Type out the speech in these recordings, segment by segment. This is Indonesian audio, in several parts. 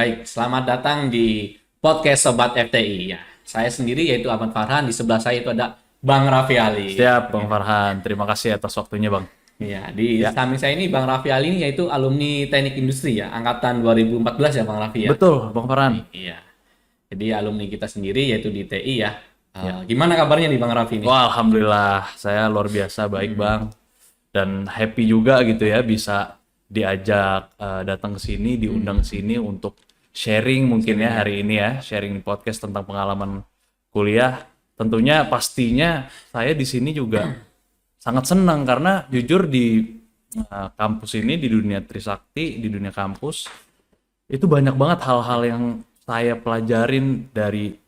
Baik, selamat datang di podcast Sobat FTI ya. Saya sendiri yaitu Ahmad Farhan, di sebelah saya itu ada Bang Raffi Ali. Siap, Bang Farhan. Terima kasih atas waktunya, Bang. Ya, di Ya, samping saya ini Bang Raffi Ali ini yaitu alumni Teknik Industri ya, angkatan 2014 ya Bang Raffi ya. betul, Bang Farhan. Iya. Jadi alumni kita sendiri yaitu di TI ya. Ya. Gimana kabarnya nih Bang Raffi ini? Wah, alhamdulillah. Saya luar biasa baik, Bang. Dan happy juga gitu ya bisa diajak datang ke sini, diundang ke sini untuk sharing mungkin ya hari ini ya, sharing podcast tentang pengalaman kuliah. Tentunya pastinya saya di sini juga sangat senang karena jujur di kampus ini, di dunia Trisakti, di dunia kampus itu banyak banget hal-hal yang saya pelajarin dari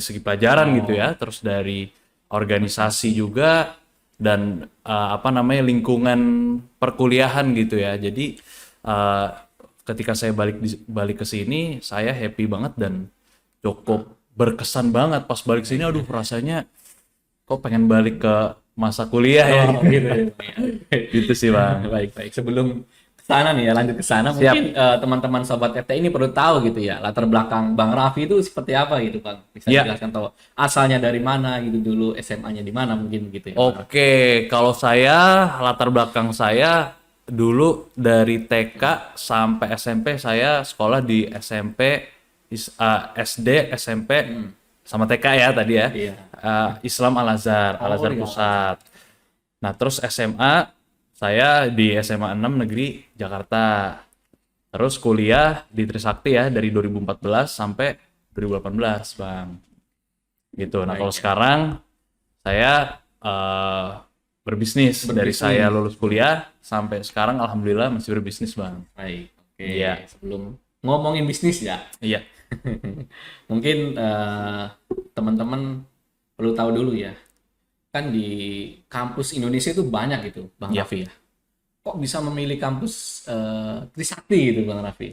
segi pelajaran gitu ya, terus dari organisasi juga dan apa namanya lingkungan perkuliahan gitu ya. Jadi eh, ketika saya balik ke sini, saya happy banget dan cukup berkesan banget pas balik sini. Aduh, rasanya kok pengen balik ke masa kuliah ya. Oh, gitu ya. Gitu sih, Bang. Baik, baik. Sebelum ke sana nih ya, lanjut ke sana, Siap. mungkin teman-teman Sobat FT ini perlu tahu gitu ya, latar belakang Bang Raffi itu seperti apa gitu, Bang. Bisa Ya. dijelaskan tahu asalnya dari mana gitu dulu, SMA-nya di mana mungkin gitu ya. Bang Raffi. Oke, kalau saya latar belakang saya dulu dari TK sampai SMP saya sekolah di SMP, SD, SMP sama TK ya tadi ya. Iya. Islam Al-Azhar, Al-Azhar Iya. Pusat. Nah, terus SMA saya di SMA 6 Negeri Jakarta. Terus kuliah di Trisakti ya dari 2014 sampai 2018, Bang. Gitu. Nah, Baik, kalau ya. sekarang saya berbisnis. Dari Berbisnis. saya lulus kuliah sampai sekarang alhamdulillah masih berbisnis, Bang. Baik. Oke. Iya. Sebelum ngomongin bisnis ya, Iya. mungkin teman-teman perlu tahu dulu ya. Kan di kampus Indonesia itu banyak gitu, Bang Iya. Raffi ya. Kok bisa memilih kampus Trisakti gitu, Bang Raffi?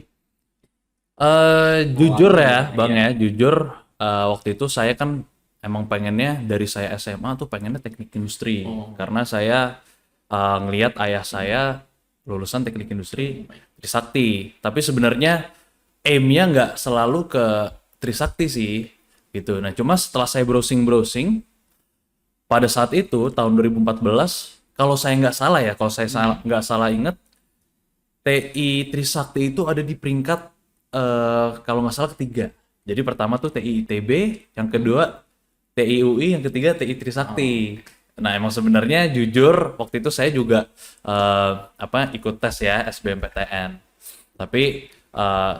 Jujur ya, Awalnya, Bang iya. ya, jujur waktu itu saya kan emang pengennya dari saya SMA tuh pengennya teknik industri Oh. karena saya ngelihat ayah saya lulusan teknik industri Trisakti. Tapi sebenarnya aim-nya nggak selalu ke Trisakti sih, gitu. Nah, cuma setelah saya browsing-browsing pada saat itu tahun 2014, kalau saya nggak salah ya, kalau saya nggak salah inget, TI Trisakti itu ada di peringkat kalau nggak salah ketiga. Jadi pertama tuh TI ITB, yang kedua TI UI, yang ketiga TI Trisakti. Nah, emang sebenarnya jujur waktu itu saya juga ikut tes ya SBMPTN. Tapi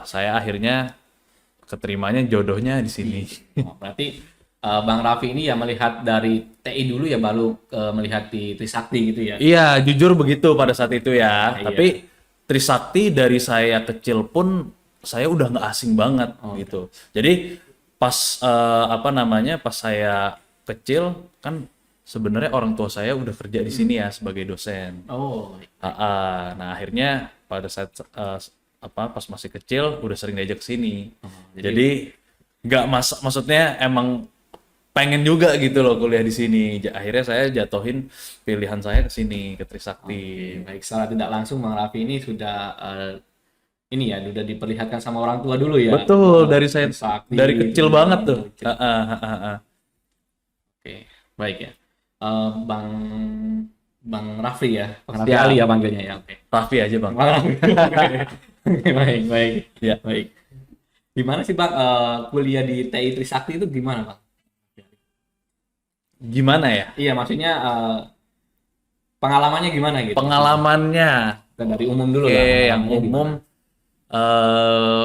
saya akhirnya keterimanya jodohnya di sini. Oh, berarti Bang Raffi ini ya melihat dari TI dulu ya baru melihat di Trisakti gitu ya. Iya, jujur begitu pada saat itu ya. Iya. Tapi Trisakti dari saya kecil pun saya udah nggak asing banget gitu. Jadi pas pas saya kecil kan sebenarnya orang tua saya udah kerja di sini ya sebagai dosen. Oh, Nah, akhirnya pada saat pas masih kecil udah sering diajak ke sini. Jadi nggak maksudnya emang pengen juga gitu loh kuliah di sini. Akhirnya saya jatuhin pilihan saya ke sini ke Trisakti. baik, secara tidak langsung Bang Raffi ini sudah ini ya sudah diperlihatkan sama orang tua dulu ya. Betul, dari saya Trisakti, dari kecil banget tuh. kecil. Oke, baik ya. Bang Bang Raffi ya, Bang Raffi Siap. Ali ya panggilnya ya. Oke. Raffi aja, Bang. Bang Raffi. Oke, baik, baik. Ya. Baik. Gimana sih Bang kuliah di TI Trisakti itu gimana Bang? Gimana ya? Iya, maksudnya pengalamannya gimana gitu? Pengalamannya. Dan dari umum dulu Oke, lah. yang pengalamannya umum gimana?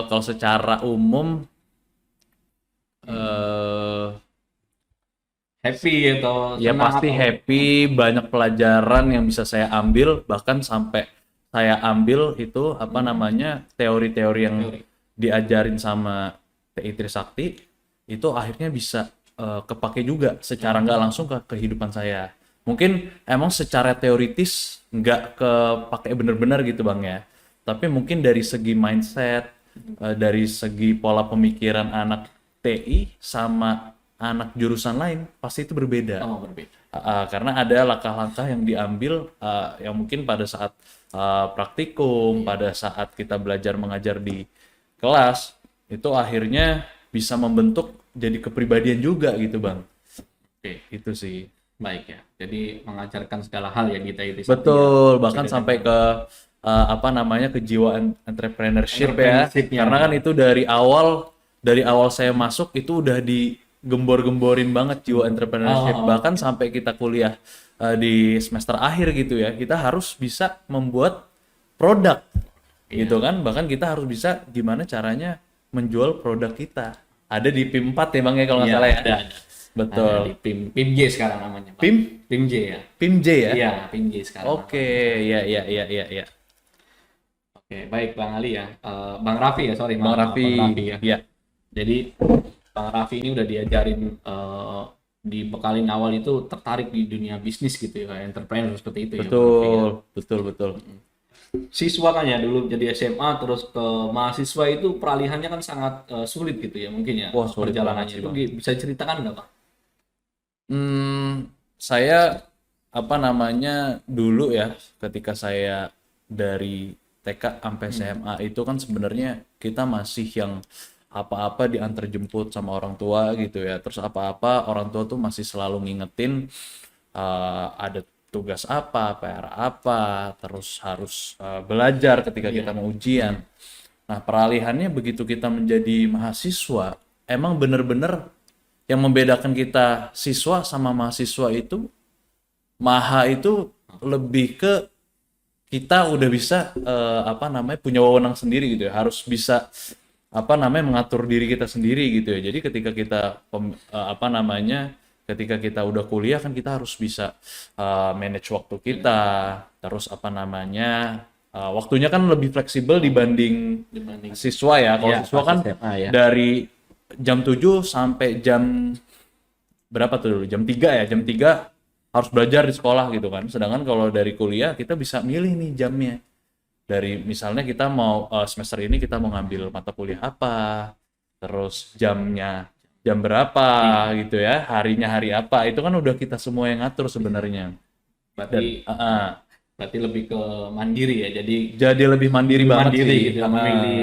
kalau secara umum eh Happy atau ya senang pasti atau happy, banyak pelajaran yang bisa saya ambil, bahkan sampai saya ambil itu apa namanya teori-teori yang teori? diajarin sama TI Trisakti itu akhirnya bisa kepake juga secara nggak langsung ke kehidupan saya. Mungkin emang secara teoritis nggak kepake bener-bener gitu Bang ya, tapi mungkin dari segi mindset, dari segi pola pemikiran anak TI sama anak jurusan lain pasti itu berbeda. Oh, berbeda. Karena ada langkah-langkah yang diambil yang mungkin pada saat praktikum, pada saat kita belajar mengajar di kelas itu akhirnya bisa membentuk jadi kepribadian juga gitu Bang. Oke, Itu sih. baik ya. Jadi mengajarkan segala hal ya kita itu satu ya. Betul, bahkan Beda sampai dengan ke apa namanya kejiwaan entrepreneurship ya. entrepreneurship-nya. Karena kan itu dari awal saya masuk itu udah digembor-gemborin banget jiwa entrepreneurship. Oh, Bahkan sampai kita kuliah di semester akhir gitu ya, kita harus bisa membuat produk gitu kan. Bahkan kita harus bisa gimana caranya menjual produk kita. Ada di PIM 4 ya Bang ya kalau nggak iya, salah ya. ada. Betul. Ada di PIM J sekarang namanya, Pak. PIM? PIM J ya. PIM J ya? Iya, PIM J sekarang. Oke, ya ya ya ya ya. Oke, baik Bang Ali ya. Bang Raffi ya, sorry. Bang maaf, Raffi, Bang Raffi ya. ya. Jadi Bang Raffi ini udah diajarin dibekalin awal itu tertarik di dunia bisnis gitu ya, entrepreneur seperti itu ya, Bang Raffi ya. Betul, betul. Siswa kan ya dulu jadi SMA terus ke mahasiswa itu peralihannya kan sangat sulit gitu ya mungkin ya. Wah, sulit Perjalanannya banget sih, itu Bang. bisa ceritakan nggak Bang? Saya apa namanya dulu ya, ketika saya dari TK sampai SMA itu kan sebenarnya kita masih yang apa-apa diantar jemput sama orang tua gitu ya. Terus apa-apa orang tua tuh masih selalu ngingetin ada tugas apa, PR apa, terus harus belajar ketika kita mau ujian. Nah, peralihannya begitu kita menjadi mahasiswa, emang bener-bener yang membedakan kita siswa sama mahasiswa itu, maha itu lebih ke kita udah bisa apa namanya punya wewenang sendiri gitu ya, harus bisa apa namanya mengatur diri kita sendiri gitu ya. Jadi ketika kita apa namanya ketika kita udah kuliah kan kita harus bisa manage waktu kita, terus apa namanya waktunya kan lebih fleksibel dibanding Dibanding siswa ya. Kalau Iya, siswa pas kan SMA ya. dari jam 7 sampai jam berapa tuh dulu? Jam 3 ya, jam 3 harus belajar di sekolah gitu kan. Sedangkan kalau dari kuliah kita bisa milih nih jamnya. Dari misalnya kita mau semester ini kita mau ngambil mata kuliah apa, terus jamnya jam berapa gitu ya, harinya hari apa, itu kan udah kita semua yang ngatur sebenarnya. Berarti berarti lebih ke mandiri ya. Jadi lebih mandiri banget mandiri sih. gitu ya, memilih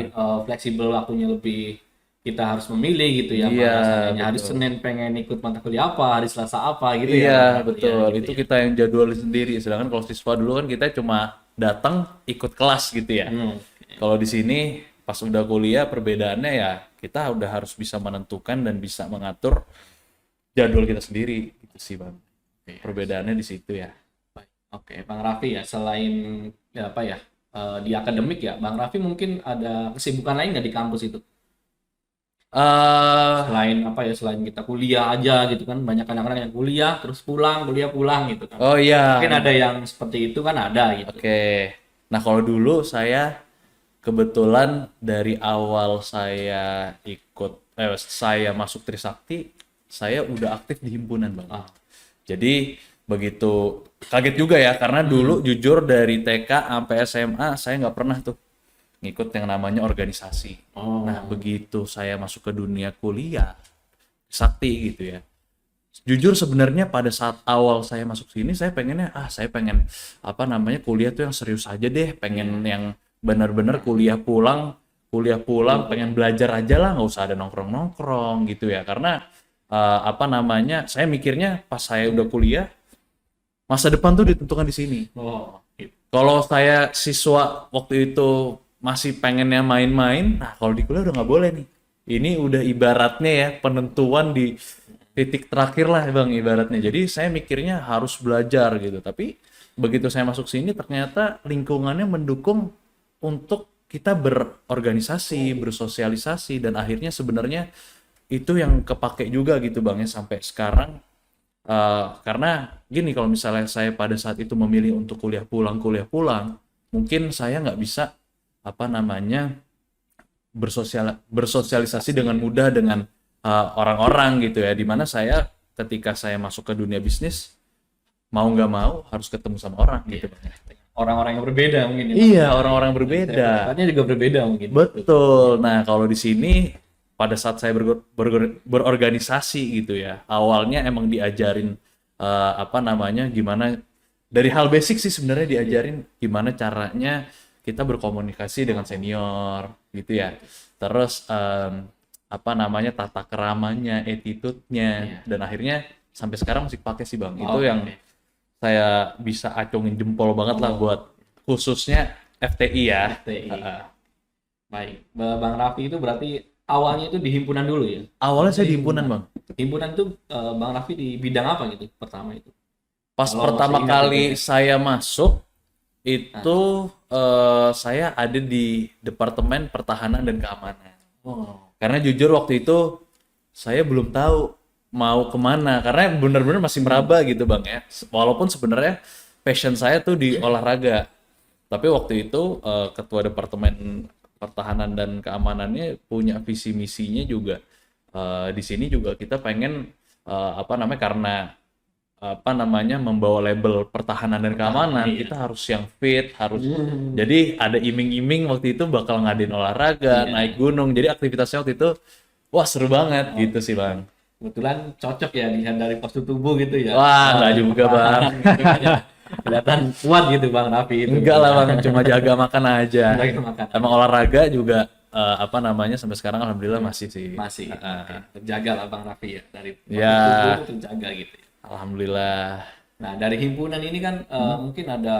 fleksibel waktunya lebih kita harus memilih gitu ya. Iya, Bahasanya hari betul. Senin pengen ikut mata kuliah apa, hari Selasa apa gitu Iya, ya. betul. Ya, gitu Itu ya. kita yang jadwalin sendiri. Sedangkan kalau siswa dulu kan kita cuma datang ikut kelas gitu ya. Kalau di sini pas udah kuliah perbedaannya ya kita udah harus bisa menentukan dan bisa mengatur jadwal kita sendiri gitu sih Bang. Perbedaannya di situ ya. Baik. Oke, Bang Raffi ya, selain ya, apa ya di akademik ya, Bang Raffi mungkin ada kesibukan lain nggak di kampus itu? eh Selain apa ya, selain kita kuliah aja gitu kan, banyak anak-anak yang kuliah terus pulang, kuliah pulang gitu kan. oh iya. Mungkin ada yang seperti itu kan ada gitu. Oke. Nah, kalau dulu saya kebetulan dari awal saya masuk Trisakti, saya udah aktif di himpunan, Bang. Ah, Jadi begitu kaget juga ya karena dulu jujur dari TK sampai SMA saya nggak pernah tuh ngikut yang namanya organisasi. oh, Nah, begitu saya masuk ke dunia kuliah, sakti gitu ya. Jujur sebenarnya pada saat awal saya masuk sini saya pengennya saya pengen apa namanya kuliah tuh yang serius aja deh, pengen yang benar-benar kuliah pulang pengen belajar aja lah, nggak usah ada nongkrong-nongkrong gitu ya. Karena apa namanya saya mikirnya pas saya udah kuliah masa depan tuh ditentukan di sini. oh, gitu. Kalau saya siswa waktu itu masih pengennya main-main, nah kalau di kuliah udah nggak boleh nih. Ini udah ibaratnya ya penentuan di titik terakhir lah bang ibaratnya. Jadi saya mikirnya harus belajar gitu. Tapi begitu saya masuk sini ternyata lingkungannya mendukung untuk kita berorganisasi, bersosialisasi dan akhirnya sebenarnya itu yang kepake juga gitu bang ya sampai sekarang. Karena gini kalau misalnya saya pada saat itu memilih untuk kuliah pulang, mungkin saya nggak bisa apa namanya bersosialisasi dengan mudah dengan orang-orang gitu ya. Dimana saya ketika saya masuk ke dunia bisnis mau nggak mau harus ketemu sama orang gitu. Orang-orang yang berbeda mungkin ya. Iya orang-orang berbeda. Pendekatannya juga berbeda mungkin. Betul. Nah kalau di sini pada saat saya berorganisasi gitu ya, awalnya emang diajarin apa namanya gimana dari hal basic sih sebenarnya diajarin gimana caranya kita berkomunikasi dengan senior gitu ya. terus apa namanya tata keramanya, attitude-nya, Iya. dan akhirnya sampai sekarang masih pakai sih Bang. Itu Oke. yang saya bisa acungin jempol banget lah buat khususnya FTI ya. FTI. Heeh. Baik. Bang Raffi itu berarti awalnya itu di himpunan dulu ya? Awalnya saya di himpunan Bang. Himpunan itu Bang Raffi di bidang apa gitu pertama itu? Pas Kalau pertama masih ingat kali itu ya. saya masuk itu saya ada di Departemen Pertahanan dan Keamanan. Oh. Karena jujur waktu itu saya belum tahu mau kemana karena benar-benar masih meraba gitu Bang ya. Walaupun sebenarnya passion saya tuh di olahraga. Tapi waktu itu ketua Departemen Pertahanan dan Keamanannya punya visi misinya juga di sini juga kita pengen apa namanya karena apa namanya membawa label pertahanan dan keamanan Iya. kita harus yang fit harus jadi ada iming-iming waktu itu bakal ngadain olahraga Iya. naik gunung jadi aktivitasnya waktu itu wah seru banget gitu sih Bang. Kebetulan cocok ya dilihat dari postur tubuh gitu ya. Wah nggak juga Bang. Gitu aja. Kelihatan kuat gitu Bang Raffi itu. Enggak lah Bang cuma jaga makan aja. Jaga makan. Emang olahraga juga apa namanya sampai sekarang alhamdulillah masih sih. Masih. Oke. Terjaga lah Bang Raffi ya dari postur Ya. tubuh terjaga gitu ya. Alhamdulillah. Nah, dari himpunan ini kan mungkin ada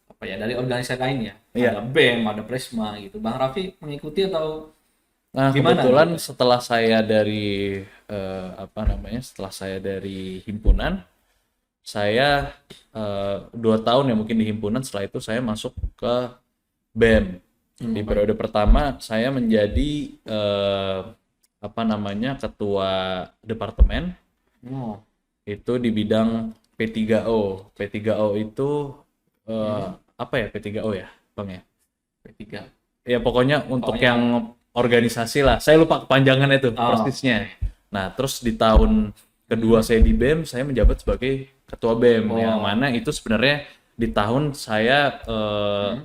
apa ya dari organisasi lain ya. Iya. Ada BEM, ada Presma gitu. Bang Raffi mengikuti atau Nah, gimana kebetulan gitu? setelah saya dari apa namanya? Setelah saya dari himpunan, saya 2 tahun ya mungkin di himpunan. Setelah itu saya masuk ke BEM. Di periode pertama saya menjadi apa namanya? Ketua departemen Oh, itu di bidang P3O. P3O itu apa ya P3O ya, Bang ya? P3. Ya pokoknya untuk Pokoknya- yang organisasi lah. Saya lupa kepanjangannya itu Oh. persisnya. Nah, terus di tahun kedua saya di BEM, saya menjabat sebagai ketua BEM yang mana itu sebenarnya di tahun saya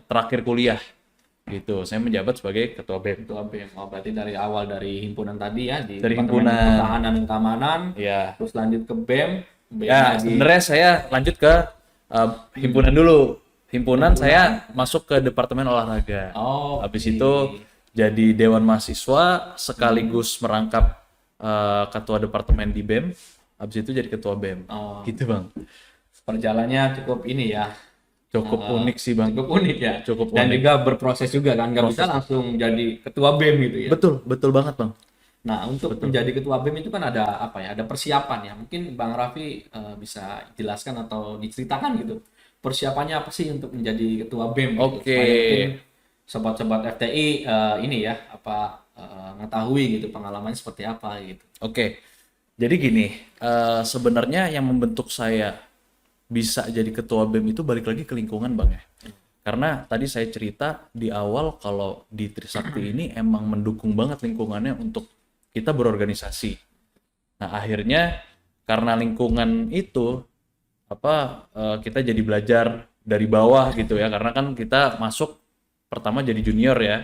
terakhir kuliah. Gitu. Saya menjabat sebagai ketua BEM. Ketua BEM. Oh, berarti dari awal dari himpunan tadi ya di Dari Departemen himpunan. Pertahanan dan Keamanan, Ya. terus lanjut ke BEM. BEM Ya, lagi. sebenarnya saya lanjut ke himpunan dulu. Himpunan saya masuk ke departemen olahraga. Oh, Habis itu jadi dewan mahasiswa sekaligus merangkap ketua departemen di BEM. Habis itu jadi ketua BEM. Oh. Gitu Bang. perjalanannya cukup ini ya. Cukup unik sih Bang. Cukup unik ya. Cukup Dan unik. juga berproses juga kan, nggak bisa langsung jadi ketua BEM gitu ya. Betul, betul banget Bang. Nah, untuk menjadi ketua BEM itu kan ada apa ya? Ada persiapan ya. Mungkin Bang Raffi bisa jelaskan atau diceritakan gitu. Persiapannya apa sih untuk menjadi ketua BEM gitu? Oke. Supaya mungkin sobat-sobat FTI ini ya apa mengetahui gitu pengalamannya seperti apa gitu. Oke. Jadi gini, sebenarnya yang membentuk saya bisa jadi ketua BEM itu balik lagi ke lingkungan Bang ya. Karena tadi saya cerita di awal kalau di Trisakti ini emang mendukung banget lingkungannya untuk kita berorganisasi. Nah, akhirnya karena lingkungan itu kita jadi belajar dari bawah gitu ya. Karena kan kita masuk pertama jadi junior ya.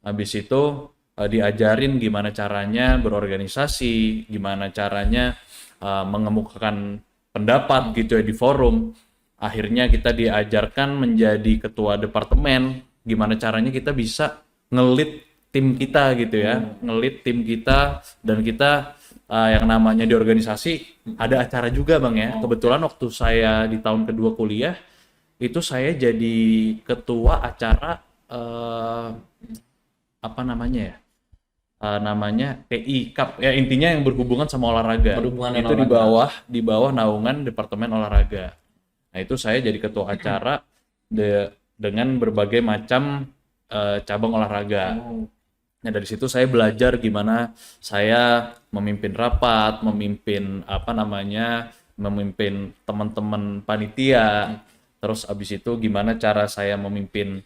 Habis itu diajarin gimana caranya berorganisasi, gimana caranya mengemukakan pendapat gitu ya di forum. Akhirnya kita diajarkan menjadi ketua departemen, gimana caranya kita bisa ngelit tim kita gitu ya, ngelit tim kita dan kita yang namanya di organisasi ada acara juga Bang ya. Kebetulan waktu saya di tahun kedua kuliah itu saya jadi ketua acara apa namanya ya? Namanya TI Cup ya intinya yang berhubungan sama olahraga. Berhubungan dengan Itu olahraga. di bawah naungan Departemen Olahraga. Nah, itu saya jadi ketua acara dengan berbagai macam cabang olahraga. Nah, dari situ saya belajar gimana saya memimpin rapat, memimpin memimpin teman-teman panitia. Terus abis itu gimana cara saya memimpin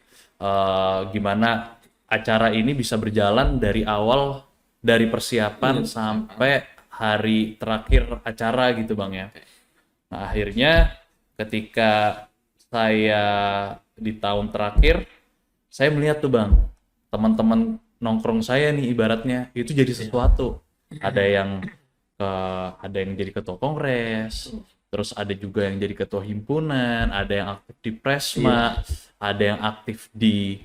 gimana acara ini bisa berjalan dari awal dari persiapan sampai hari terakhir acara gitu Bang ya. Nah, akhirnya ketika saya di tahun terakhir saya melihat tuh Bang, teman-teman nongkrong saya nih ibaratnya itu jadi sesuatu. Ada yang jadi ketua kongres, terus ada juga yang jadi ketua himpunan, ada yang aktif di Presma, ada yang aktif di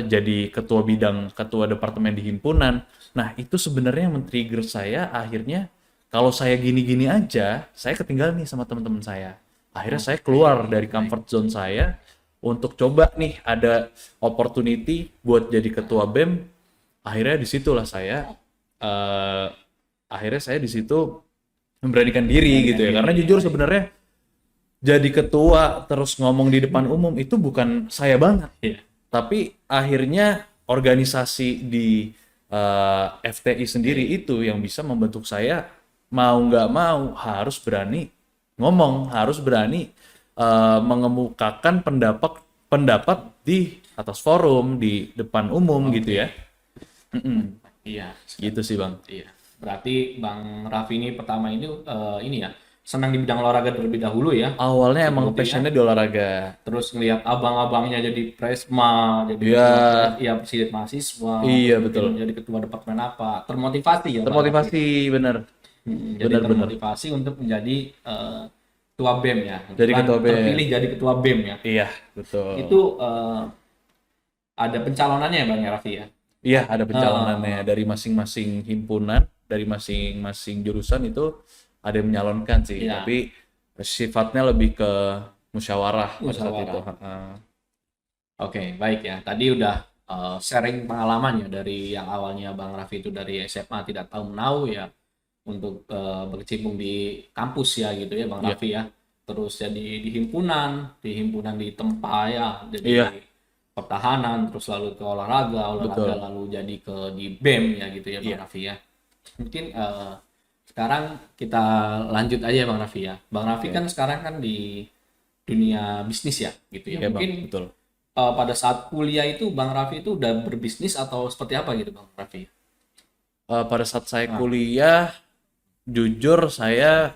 jadi ketua departemen di himpunan. Nah, itu sebenarnya yang men-trigger saya akhirnya kalau saya gini-gini aja, saya ketinggalan nih sama teman-teman saya. Akhirnya saya keluar dari comfort zone saya untuk coba nih ada opportunity buat jadi ketua BEM. Akhirnya disitulah saya di situ memberanikan diri gitu ya. Karena jujur sebenarnya jadi ketua terus ngomong di depan umum itu bukan saya banget. Iya. Tapi akhirnya organisasi di FTI sendiri itu yang bisa membentuk saya mau nggak mau harus berani ngomong, harus berani mengemukakan pendapat di atas forum, di depan umum gitu ya. Iya, Gitu sih Bang. iya. Berarti Bang Raffi ini pertama ini ya, senang di bidang olahraga terlebih dahulu ya. Awalnya emang Seperti passionnya di olahraga. Terus ngelihat abang-abangnya jadi presma, jadi Iya. presiden mahasiswa, Iya, mungkin betul. jadi ketua departemen apa, termotivasi ya Bang Raffi. Termotivasi bener. Jadi Bener-bener. termotivasi untuk menjadi ketua BEM ya. Jadi Kebetulan ketua BEM. terpilih jadi ketua BEM ya. Iya, betul. Itu ada pencalonannya ya Bang Raffi ya. Iya, ada pencalonannya dari masing-masing himpunan, dari masing-masing jurusan itu ada yang menyalonkan sih, Iya. tapi sifatnya lebih ke musyawarah pada saat itu. Oke, baik ya. Tadi udah sharing pengalaman ya dari yang awalnya Bang Raffi itu dari SMA tidak tahu menahu ya untuk berkecimpung di kampus ya gitu ya Bang Iya. Raffi ya. Terus jadi di himpunan di tempa ya, jadi Iya. pertahanan, terus lalu ke olahraga Betul. lalu jadi ke di BEM ya gitu ya Bang Iya. Raffi ya. Mungkin sekarang kita lanjut aja ya Bang Raffi ya. Bang Raffi Iya. kan sekarang kan di dunia bisnis ya gitu ya. Iya, Bang, Mungkin betul. pada saat kuliah itu Bang Raffi itu udah berbisnis atau seperti apa gitu Bang Raffi? Pada saat saya kuliah, jujur saya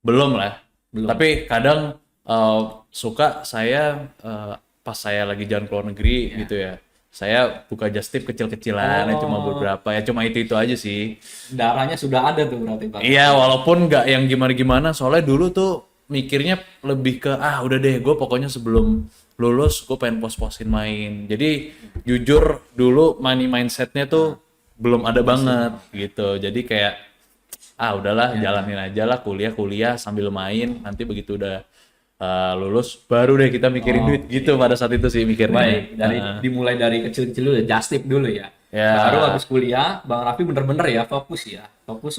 belum lah. Belum. Tapi kadang suka saya pas saya lagi jalan ke luar negeri gitu ya. Saya buka just tip kecil-kecilan, ya cuma beberapa ya, cuma itu aja sih. Darahnya sudah ada tuh berarti Bang. Iya, walaupun nggak yang gimana-gimana, soalnya dulu tuh mikirnya lebih ke udah deh, gue pokoknya sebelum lulus gue pengen pos-posin main. Jadi jujur dulu money mindsetnya tuh belum ada banget gitu. Jadi kayak udahlah jalanin aja lah, kuliah sambil main. Nanti begitu udah lulus baru deh kita mikirin duit gitu. Pada saat itu sih mikirnya. Baik, dimulai dari kecil-kecil dulu, just tip dulu ya. Ya. Baru habis kuliah, Bang Raffi bener-bener ya fokus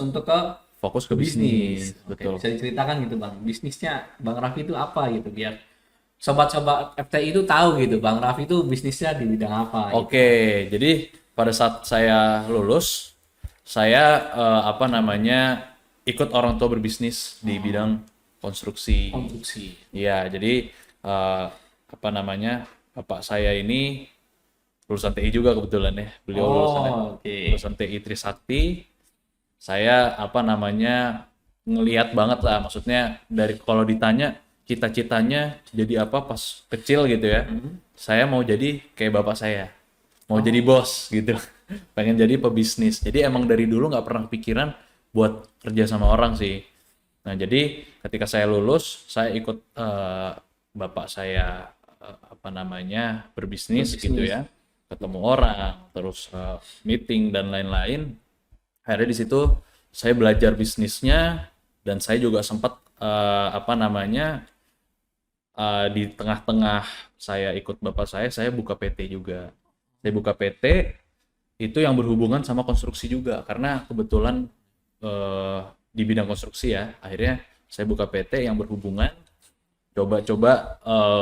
untuk ke Fokus ke bisnis. Oke, Betul. bisa diceritakan gitu Bang, bisnisnya Bang Raffi itu apa gitu biar sobat-sobat FTI itu tahu gitu, Bang Raffi itu bisnisnya di bidang apa gitu. Oke, jadi pada saat saya lulus, saya ikut orang tua berbisnis di bidang konstruksi. Konstruksi. Iya, jadi bapak saya ini lulusan TI juga kebetulan ya. Beliau lulusan TI Trisakti. Saya ngelihat banget lah, maksudnya dari kalau ditanya cita-citanya jadi apa pas kecil gitu ya. Saya mau jadi kayak bapak saya. Mau jadi bos gitu. Pengen jadi pebisnis. Jadi emang dari dulu nggak pernah pikiran buat kerja sama orang sih. Nah, jadi ketika saya lulus, saya ikut bapak saya berbisnis gitu ya. Ketemu orang, terus meeting dan lain-lain. Akhirnya di situ saya belajar bisnisnya dan saya juga sempat di tengah-tengah saya ikut bapak saya buka PT juga. Saya buka PT itu yang berhubungan sama konstruksi juga karena kebetulan di bidang konstruksi ya. Akhirnya saya buka PT yang berhubungan, coba-coba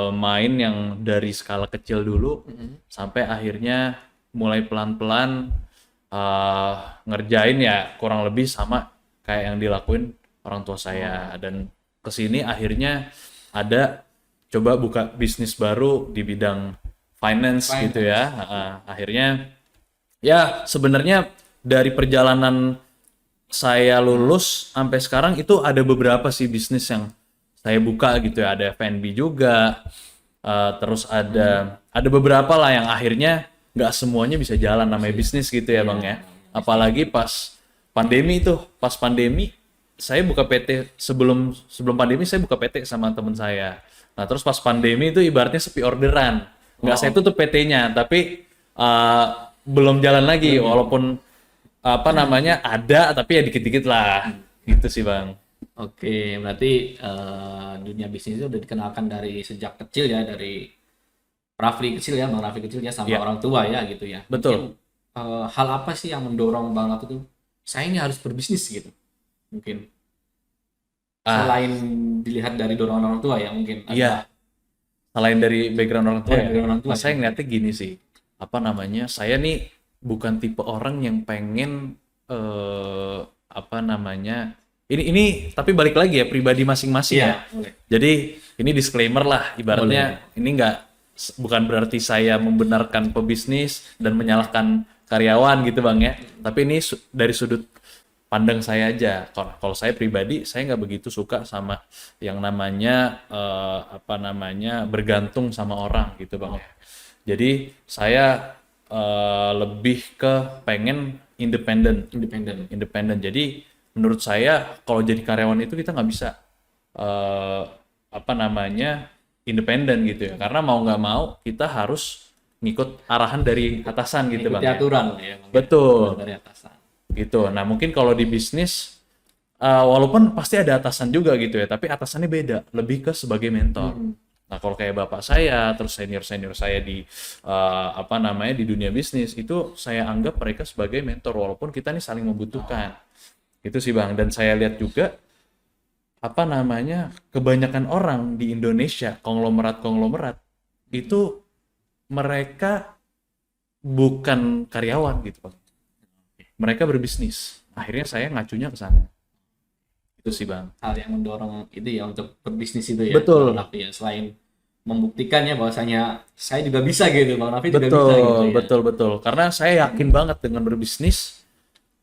main yang dari skala kecil dulu sampai akhirnya mulai pelan-pelan ngerjain ya kurang lebih sama kayak yang dilakuin orang tua saya. Dan kesini akhirnya ada coba buka bisnis baru di bidang finance. Gitu ya. Akhirnya ya sebenarnya dari perjalanan saya lulus sampai sekarang itu ada beberapa sih bisnis yang saya buka gitu ya. Ada F&B juga, terus ada beberapa lah yang akhirnya nggak semuanya bisa jalan namanya bisnis gitu ya Bang ya. Apalagi pas pandemi saya buka PT sebelum pandemi saya buka PT sama teman saya. Nah terus pas pandemi itu ibaratnya sepi orderan. Nggak saya Oh. tutup PT-nya, tapi eh, belum jalan lagi, walaupun apa namanya ada, tapi ya dikit-dikit lah, gitu sih bang. Oke, berarti dunia bisnis itu udah dikenalkan dari sejak kecil ya, dari Rafli kecil ya, Bang Rafli kecil ya sama Ya, orang tua ya gitu ya. Mungkin betul. hal apa sih yang mendorong Bang Rafli itu saya ini harus berbisnis gitu? Mungkin Ah, selain dilihat dari dorongan orang tua ya, mungkin ada iya. Selain dari background orang tua ya, dari orang tua nah ya saya mungkin. ngeliatnya gini sih, apa namanya, saya nih bukan tipe orang yang pengen apa namanya, ini tapi balik lagi ya pribadi masing-masing Iya, ya. boleh. Jadi ini disclaimer lah, Boleh. ibaratnya ini nggak bukan berarti saya membenarkan pebisnis dan menyalahkan karyawan gitu bang ya. Tapi ini dari sudut pandang saya aja. Kalau saya pribadi, saya nggak begitu suka sama yang namanya apa namanya bergantung sama orang gitu bang ya. Jadi saya lebih ke pengen independen, Independen. independen. Jadi menurut saya kalau jadi karyawan itu kita nggak bisa eh, apa namanya independen gitu ya. Karena mau nggak mau kita harus ngikut arahan dari atasan gitu Mengikuti bang ya. aturan lah ya, Bang ya. Aturan Betul. dari atasan. Gitu. Nah, mungkin kalau di bisnis, walaupun pasti ada atasan juga gitu ya, tapi atasannya beda, lebih ke sebagai mentor. Nah, kalau kayak bapak saya, terus senior-senior saya di apa namanya di dunia bisnis, itu saya anggap mereka sebagai mentor, walaupun kita nih saling membutuhkan. Gitu sih Bang. Dan saya lihat juga apa namanya kebanyakan orang di Indonesia, konglomerat-konglomerat, itu mereka bukan karyawan gitu Bang. Mereka berbisnis. Akhirnya saya ngacunya ke sana. Itu sih Bang. Hal yang mendorong itu ya untuk berbisnis itu ya, Betul, Bang Raffi ya. Selain membuktikan ya bahwasanya saya juga bisa gitu, Bang Raffi juga bisa gitu betul, ya. betul, betul. Karena saya yakin banget dengan berbisnis,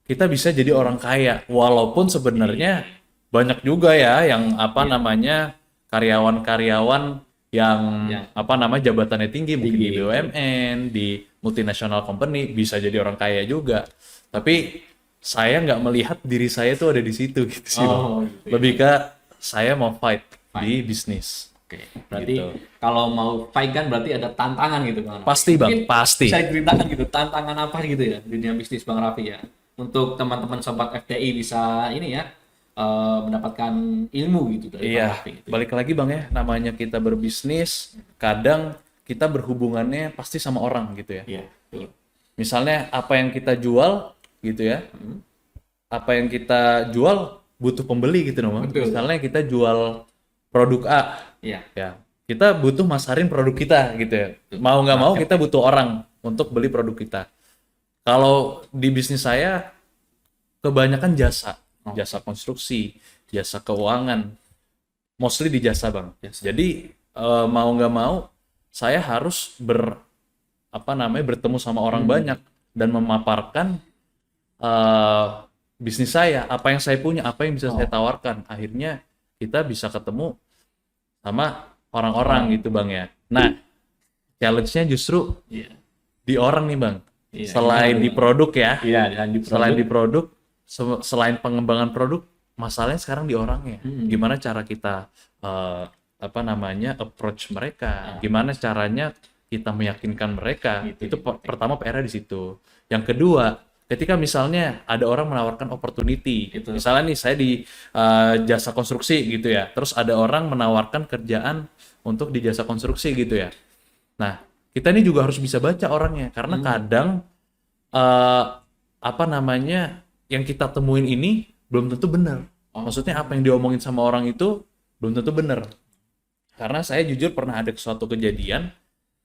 kita bisa jadi orang kaya. Walaupun sebenarnya banyak juga ya yang apa namanya karyawan-karyawan yang Ya, apa namanya jabatannya tinggi, mungkin di tinggi. BUMN, di multinational company, bisa jadi orang kaya juga. Tapi saya nggak melihat diri saya tuh ada di situ gitu sih Bang. Oh, gitu ya. Lebih ke saya mau fight Fight. di bisnis. Oke, berarti Gitu. kalau mau fight kan berarti ada tantangan gitu Bang Raffi. Pasti Bang, Mungkin pasti. bisa diceritakan gitu tantangan apa gitu ya di dunia bisnis Bang Raffi ya. Untuk teman-teman sobat FTI bisa ini ya mendapatkan ilmu gitu dari Bang Iya, Raffi gitu. balik lagi Bang ya, namanya kita berbisnis, kadang kita berhubungannya pasti sama orang gitu ya. Iya, betul. Misalnya apa yang kita jual gitu ya, apa yang kita jual butuh pembeli gitu Bang. Betul. Misalnya kita jual produk A, Iya, ya kita butuh masarin produk kita gitu ya. Mau nggak mau kita butuh orang untuk beli produk kita. Kalau di bisnis saya kebanyakan jasa, jasa konstruksi, jasa keuangan, mostly di jasa bang. Jasa. Jadi mau nggak mau saya harus apa namanya bertemu sama orang banyak dan memaparkan eh, bisnis saya, apa yang saya punya, apa yang bisa saya tawarkan. Akhirnya kita bisa ketemu sama orang-orang gitu bang ya. Nah, challenge-nya justru iya. di orang nih bang. Iya, Selain gimana di tuh, Bang? produk ya, Iya, dan di selain produk. di produk, selain pengembangan produk, masalahnya sekarang di orangnya. Gimana cara kita apa namanya approach mereka? Gimana caranya kita meyakinkan mereka? Gitu, Itu pertama PR di situ. Yang kedua, ketika misalnya ada orang menawarkan opportunity, Itu. misalnya nih saya di jasa konstruksi gitu ya, terus ada orang menawarkan kerjaan untuk di jasa konstruksi gitu ya. Nah, kita ini juga harus bisa baca orangnya karena kadang eh, apa namanya yang kita temuin ini belum tentu benar. Maksudnya apa yang diomongin sama orang itu belum tentu benar. Karena saya jujur pernah ada suatu kejadian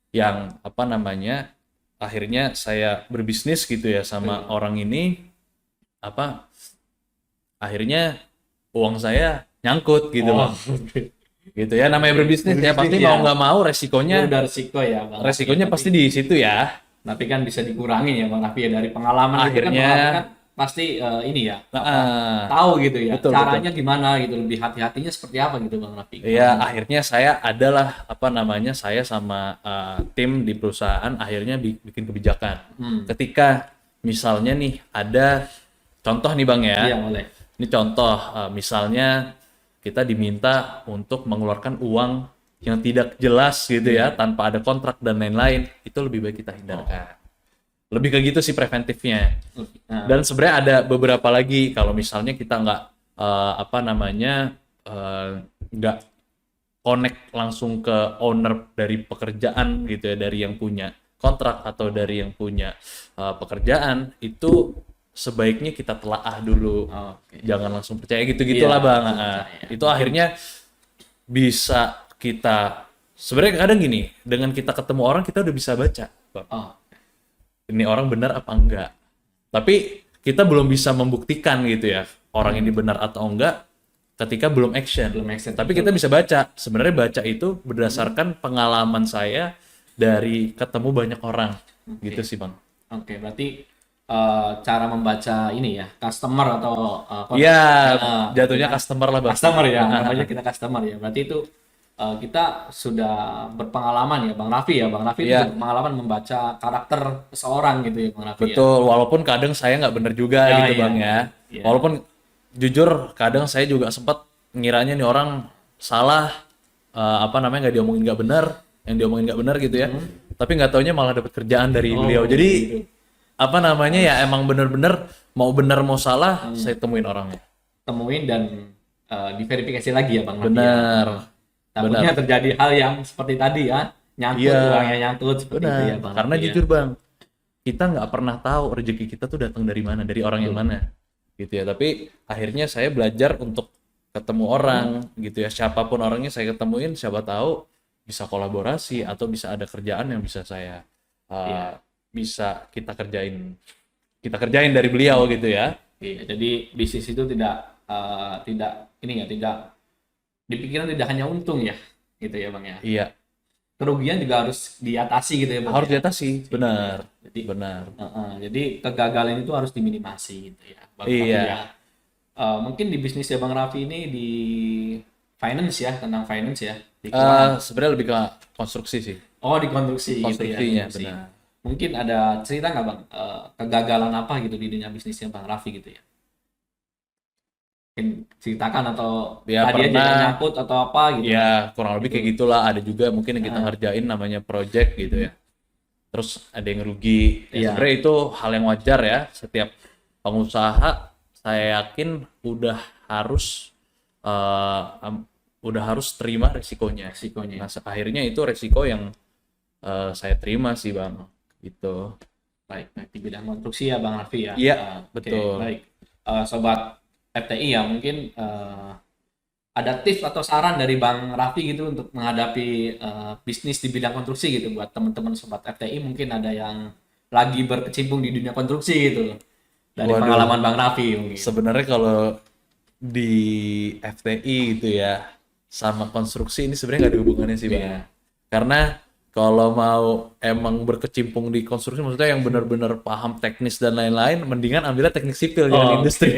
yang apa namanya akhirnya saya berbisnis gitu ya sama orang ini apa akhirnya uang saya nyangkut gitu Oh, Bang. Gitu ya namanya berbisnis ya pasti Berbisnis, mau ya. nggak mau itu resikonya udah resiko ya, Bang. resikonya pasti di situ ya. Tapi kan bisa dikurangin ya, Bang Raffi ya dari pengalaman itu kan Akhirnya, Bang Raffi kan pasti ini ya Nah, tahu gitu ya betul, caranya gimana gitu, lebih hati-hatinya seperti apa gitu Bang Raffi. ya akhirnya saya adalah apa namanya saya sama tim di perusahaan akhirnya bikin kebijakan. Ketika misalnya nih ada contoh nih Bang ya. Iya, boleh. Ini contoh misalnya kita diminta untuk mengeluarkan uang yang tidak jelas gitu ya, tanpa ada kontrak dan lain-lain, itu lebih baik kita hindarkan. Lebih ke gitu sih preventifnya. Nah, Dan sebenarnya ada beberapa lagi kalau misalnya kita nggak apa namanya nggak connect langsung ke owner dari pekerjaan gitu ya, dari yang punya kontrak atau dari yang punya pekerjaan, itu sebaiknya kita telaah dulu. oke. Jangan langsung percaya gitu-gitulah Iya, Bang. langsung percaya. Itu akhirnya bisa kita sebenarnya kadang gini, dengan kita ketemu orang kita udah bisa baca, Bang. Oh, Ini orang benar apa enggak. Tapi kita belum bisa membuktikan gitu ya, orang ini benar atau enggak ketika belum action. belum make sense. Tapi kita bisa baca. Sebenarnya baca itu berdasarkan pengalaman saya dari ketemu banyak orang. Gitu sih, Bang. Oke, berarti cara membaca ini ya, customer atau Iya, nah, jatuhnya customer lah, Bang. customer ya, namanya kita customer ya. Berarti itu kita sudah berpengalaman ya, Bang Raffi ya. Bang Raffi itu Iya. berpengalaman membaca karakter seseorang gitu ya, Bang Raffi ya. Betul, walaupun kadang saya nggak bener juga Ya, gitu iya. Bang ya. Iya. Walaupun jujur kadang saya juga sempat ngiranya nih orang salah, apa namanya, nggak diomongin nggak benar, yang diomongin nggak benar gitu ya. Tapi nggak taunya malah dapat kerjaan dari beliau. Jadi gitu. apa namanya ya, emang bener-bener mau benar mau salah saya temuin orangnya. Temuin dan diverifikasi lagi ya, Bang Raffi ya. Benar. Takutnya terjadi hal yang seperti tadi ya, nyangkut Iya. uangnya nyangkut seperti itu ya, Benar. Bang Karena Raffi ya. jujur Bang, kita nggak pernah tahu rezeki kita tuh datang dari mana, dari orang yang mana, gitu ya. Tapi akhirnya saya belajar untuk ketemu orang, gitu ya. Siapapun orangnya saya ketemuin, siapa tahu bisa kolaborasi atau bisa ada kerjaan yang bisa saya Iya. bisa kita kerjain dari beliau gitu ya. Iya, jadi bisnis itu tidak ini ya, tidak dipikirkan tidak hanya untung ya, gitu ya, Bang ya. Iya, Kerugian juga harus diatasi gitu ya, Bang. harus ya. diatasi, benar, Jadi benar. jadi kegagalan itu harus diminimasi gitu ya, Bang Raffi Iya. ya. Mungkin di bisnisnya Bang Raffi ini di finance ya, tentang finance ya. Di keuangan. Sebenarnya lebih ke konstruksi sih. Oh, di konstruksi gitu ya. Konstruksinya, Konstruksi. benar. Mungkin ada cerita nggak Bang, kegagalan apa gitu di dunia bisnisnya Bang Raffi gitu ya? Mungkin ceritakan atau Ya, tadi aja pernah. yang nyangkut atau apa gitu. Ya, kurang lebih kayak gitulah. Ada juga mungkin yang kita ngerjain namanya project gitu ya. Terus ada yang rugi. Ya, Iya. sebenarnya itu hal yang wajar ya. Setiap pengusaha saya yakin udah harus terima resikonya. Resikonya. Nah, akhirnya itu resiko yang saya terima sih, Bang. Gitu. Baik, di bidang konstruksi ya Bang Raffi ya. Iya, Oke, betul. baik. Sobat FTI ya, mungkin ada tips atau saran dari Bang Raffi gitu untuk menghadapi bisnis di bidang konstruksi gitu buat teman-teman sobat FTI, mungkin ada yang lagi berkecimpung di dunia konstruksi gitu. Dari Waduh. pengalaman Bang Raffi mungkin. Sebenarnya kalau di FTI gitu ya sama konstruksi ini sebenarnya nggak ada hubungannya sih, Bang. Iya. Karena kalau mau emang berkecimpung di konstruksi, maksudnya yang benar-benar paham teknis dan lain-lain, mendingan ambilnya teknik sipil jangan Oh, industri.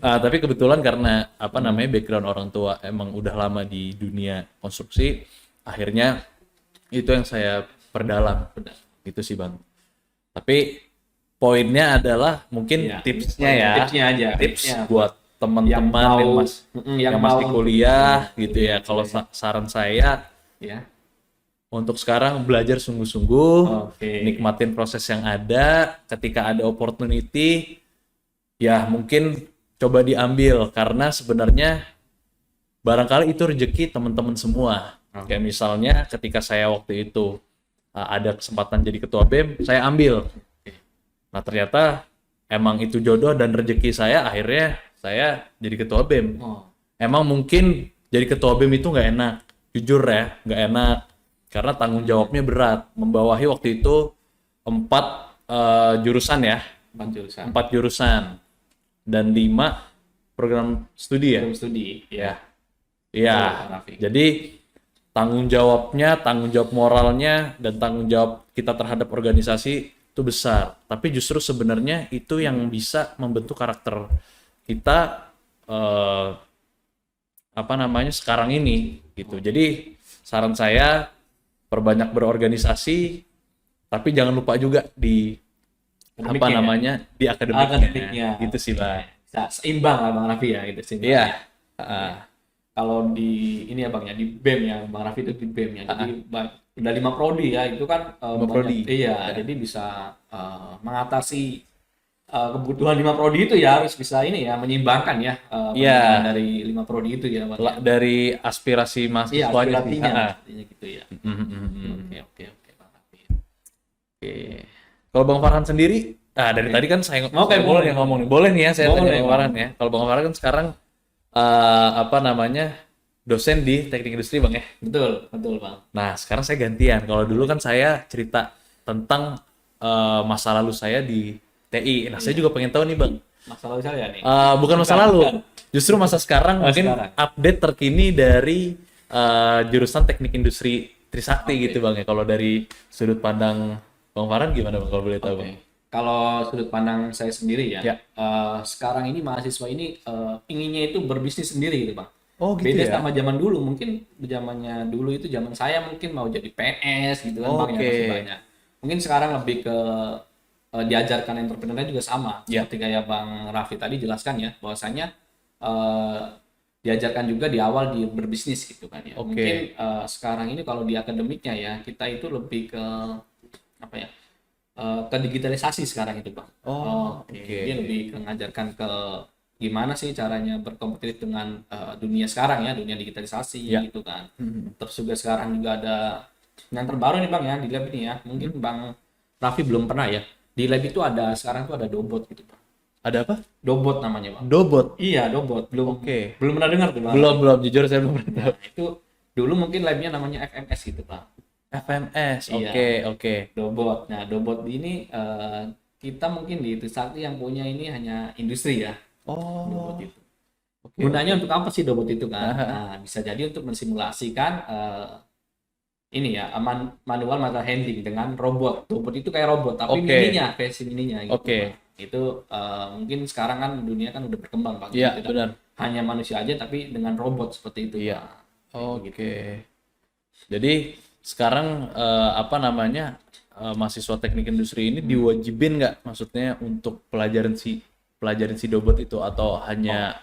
Tapi kebetulan karena apa namanya background orang tua emang udah lama di dunia konstruksi, akhirnya itu yang saya perdalam. Gitu sih, Bang. Tapi poinnya adalah mungkin Iya. tipsnya ya. Tipsnya aja. Tips Tipsnya. buat teman-teman yang, yang masih mau kuliah gitu ya. Kalau saran saya ya. untuk sekarang belajar sungguh-sungguh, Oke. nikmatin proses yang ada. Ketika ada opportunity, ya mungkin coba diambil karena sebenarnya barangkali itu rezeki teman-teman semua. Kayak misalnya ketika saya waktu itu ada kesempatan jadi ketua BEM, saya ambil. Nah ternyata emang itu jodoh dan rezeki saya, akhirnya saya jadi ketua BEM. Oh, Emang mungkin jadi ketua BEM itu nggak enak, jujur ya, nggak enak. Karena tanggung jawabnya berat, membawahi waktu itu 4 jurusan ya, 4 jurusan. 4 jurusan dan 5 program studi ya. Program studi ya. Iya. Betul, Bang Raffi. Jadi tanggung jawabnya, tanggung jawab moralnya dan tanggung jawab kita terhadap organisasi itu besar. Tapi justru sebenarnya itu yang bisa membentuk karakter kita apa namanya sekarang ini gitu. Jadi saran saya perbanyak berorganisasi, tapi jangan lupa juga di Akademiknya apa ya? namanya di akademiknya. Akademiknya. Gitu sih, Bang. Bisa seimbang lah Bang Raffi ya gitu sih. Iya. kalau di ini ya Bang ya, di BEM ya, Bang Raffi itu di BEM ya. Jadi udah 5 prodi ya, itu kan 5 banyak, prodi. iya, jadi bisa mengatasi kebutuhan 5 prodi itu ya, harus bisa ini ya, menyimbangkan ya pendidikan Iya, dari 5 prodi itu ya Bang ya. dari aspirasi Iya, mahasiswanya sih. aspirasinya Ha-ha. sepertinya gitu ya. Mhm. Oke, oke, oke Bang Raffi. Oke. Kalau Bang Farhan sendiri, dari Oke. tadi kan saya Oke, mulu boleh, nih boleh. ngomong nih. Boleh nih ya saya tanya Boleh Bang Bang. Farhan ya. Kalau Bang Farhan kan sekarang apa namanya dosen di teknik industri Bang ya. Betul, betul Bang. Nah sekarang saya gantian. Kalau dulu kan saya cerita tentang masa lalu saya di TI. Nah saya juga pengen tahu nih Bang. Masalah saya nih. Bukan masa lalu, justru masa sekarang mungkin Sekarang. update terkini dari jurusan teknik industri Trisakti gitu Bang ya. Kalau dari sudut pandang Bang Farhan gimana Bang kalau boleh tahu Bang? Oke. Kalau sudut pandang saya sendiri ya, Ya. sekarang ini mahasiswa ini inginnya itu berbisnis sendiri gitu Bang. Oh gitu Beda ya? sama zaman dulu, mungkin zamannya dulu itu zaman saya mungkin mau jadi PNS gitu kan Bang ya, Oke. masih banyak. Mungkin sekarang lebih ke diajarkan entrepreneurnya juga sama, Ya. seperti kayak Bang Raffi tadi jelaskan ya, bahwasanya eh, diajarkan juga di awal di berbisnis gitu kan ya. Oke. Mungkin sekarang ini kalau di akademiknya ya, kita itu lebih ke apa ya? Ke digitalisasi sekarang itu Bang. Oh, Oke. oke. Dia lebih mengajarkan ke gimana sih caranya berkompetitif dengan dunia sekarang ya, dunia digitalisasi Ya. gitu kan. Terus juga sekarang juga ada yang terbaru nih Bang ya di lab ini ya. Mungkin Bang Raffi belum pernah ya. Di lab itu ada sekarang tuh ada Dobot gitu Bang. Ada apa? Dobot namanya Bang. Dobot. Iya, Dobot. Belum Oke. belum pernah dengar tuh Bang. Belum, jujur saya belum pernah Nah, tahu. itu dulu mungkin labnya namanya FMS gitu Bang. FMS. Iya. Oke. Dobot. Nah, Dobot ini kita mungkin di Trisakti yang punya ini hanya industri ya, Oh, Dobot itu. oke. Gunanya untuk apa sih Dobot itu kan? Aha. Nah, bisa jadi untuk mensimulasikan ini ya, manual material handling dengan robot. Dobot itu kayak robot, tapi Oke. mininya, versi mininya gitu. Oke. Bang. Itu mungkin sekarang kan dunia kan udah berkembang Bang. Iya, Jadi tidak benar. hanya manusia aja, tapi dengan robot seperti itu. Iya. Bang. Kayak begitu. Oke. Jadi sekarang apa namanya mahasiswa teknik industri ini diwajibin nggak maksudnya untuk pelajarin si Dobot itu atau hanya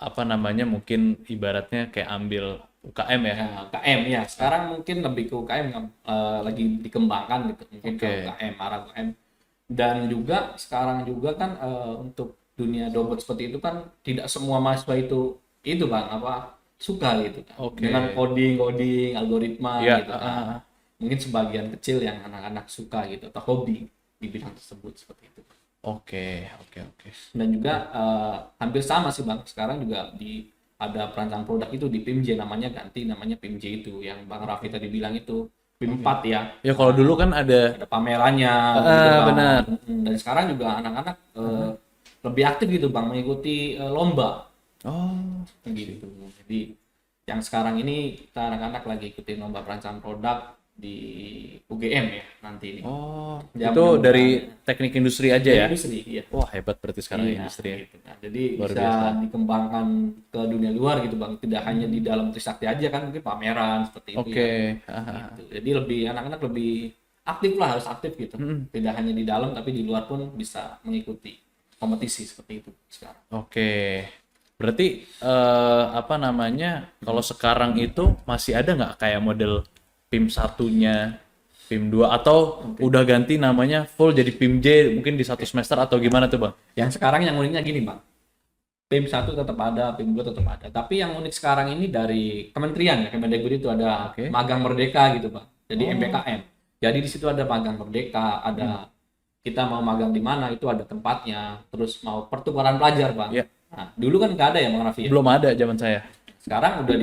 apa namanya mungkin ibaratnya kayak ambil UKM ya? Ya, UKM ya. Sekarang mungkin lebih ke UKM yang lagi dikembangkan gitu. Mungkin ke Oke. UKM, arah UKM. Dan juga sekarang juga kan untuk dunia robot seperti itu kan tidak semua mahasiswa itu Bang apa suka gitu kan. Oke. Dengan coding, algoritma Iya, gitu kan. Mungkin sebagian kecil yang anak-anak suka gitu atau hobi di bidang tersebut seperti itu. Oke. Dan juga hampir sama sih Bang. Sekarang juga ada perancang produk itu di PIMJ namanya ganti namanya PIMJ itu yang Bang Raffi tadi bilang itu PIM 4 ya. Ya kalau dulu kan ada Ada pamerannya gitu Bang. benar. Dan sekarang juga anak-anak lebih aktif gitu Bang mengikuti lomba Oh, gitu. Jadi yang sekarang ini kita anak-anak lagi ikutin lomba perancang produk di UGM ya nanti ini. oh, Ya, itu mudah-mudahan dari teknik industri aja ya? industri iya. Wah, hebat berarti sekarang Iya, industri ya. gitu kan. Jadi Luar bisa biasa. dikembangkan ke dunia luar gitu Bang. Tidak hanya di dalam Trisakti aja kan mungkin pameran seperti itu Oke. ya. Gitu. Jadi anak-anak lebih aktif lah harus aktif gitu. Tidak hanya di dalam tapi di luar pun bisa mengikuti kompetisi seperti itu sekarang. Oke. Berarti apa namanya? Kalau sekarang itu masih ada nggak kayak model PIM satunya, PIM 2 atau udah ganti namanya full jadi PIM J mungkin di satu semester atau gimana tuh, Bang? Yang sekarang yang uniknya gini Bang. PIM 1 tetap ada, PIM 2 tetap ada. Tapi yang unik sekarang ini dari kementerian ya, Kemendikbud itu ada Oke. magang merdeka gitu Bang. Jadi MPKM. Jadi di situ ada magang merdeka, ada kita mau magang di mana itu ada tempatnya. Terus mau pertukaran pelajar Bang. Iya. Nah, dulu kan nggak ada ya Bang Raffi ya. Belum ada zaman saya. Sekarang udah